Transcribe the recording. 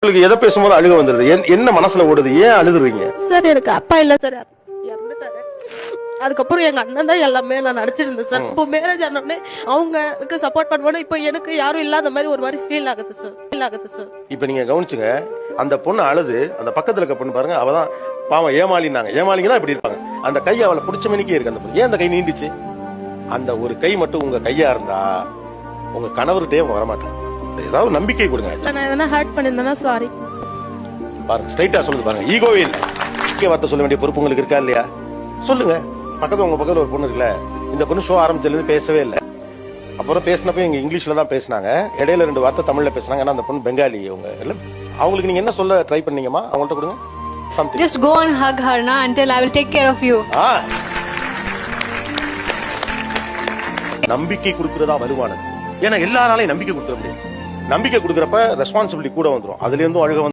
உங்களுக்கு எதை பேசும்போது அழுக வந்துருது? என்ன மனசுல ஓடுது? ஏன் அழுதுறீங்க? சார் எனக்கு அப்பா இல்ல சார், இறந்துட்டாரு. அதுக்கப்புறம் எங்க அண்ணன் தான் எல்லாமே நான் நடிச்சிருந்தேன் சார். இப்போ மேரேஜ் ஆனோடனே அவங்களுக்கு சப்போர்ட் பண்ணுவோம். இப்போ எனக்கு யாரும் இல்லாத மாதிரி ஒரு மாதிரி ஃபீல் ஆகுது சார். இப்ப நீங்க கவனிச்சுங்க, அந்த பொண்ணு அழுது, அந்த பக்கத்துல இருக்க பொண்ணு பாருங்க, அவதான் பாவம் ஏமாளினாங்க. ஏமாளிங்க தான் இப்படி இருப்பாங்க. அந்த கை அவளை பிடிச்ச மணிக்கே இருக்கு. அந்த பொண்ணு ஏன் அந்த கை நீண்டுச்சு? அந்த ஒரு கை மட்டும் உங்க கையா இருந்தா உங்க கணவர்கிட்டே வரமாட்டாங்க. ஏதாவது நம்பிக்கை கொடுங்க. நான் எதனா ஹர்ட் பண்ணிருந்தேன்னா சாரி. பாருங்க, ஸ்ட்ரைட்டா சொல்லுது பாருங்க. ஈகோவே இல்லை. வார்த்தை சொல்ல வேண்டிய பொறுப்பு உங்களுக்கு இருக்கா இல்லையா? சொல்லுங்க. பக்கத்துல உங்க பக்கத்துல ஒரு பொண்ணு இருக்குல்ல, இந்த பொண்ணு ஷோ ஆரம்பிச்சதுல பேசவே இல்லை. அப்புறம் பேசினப்ப இங்க இங்கிலீஷ்ல தான் பேசினாங்க. இடையில 2 வார்த்தை தமிழ்ல பேசினாங்க. ஏன்னா அந்த பொண்ணு பெங்காலி. அவங்களுக்கு நீங்க என்ன சொல்ல ட்ரை பண்ணீங்கம்மா? அவங்கள்ட்ட கொடுங்க. Something. Just go and hug her na until I will take care of you. நம்பிக்கை கொடுக்கறதா வலுவானது. ஏன்னா எல்லாராலையும் நம்பிக்கை கொடுத்துட முடியும். நம்பிக்கை கொடுக்கறப்ப ரெஸ்பான்சிபிலிட்டி கூட வந்துடும். அதுல இருந்தும் அழுக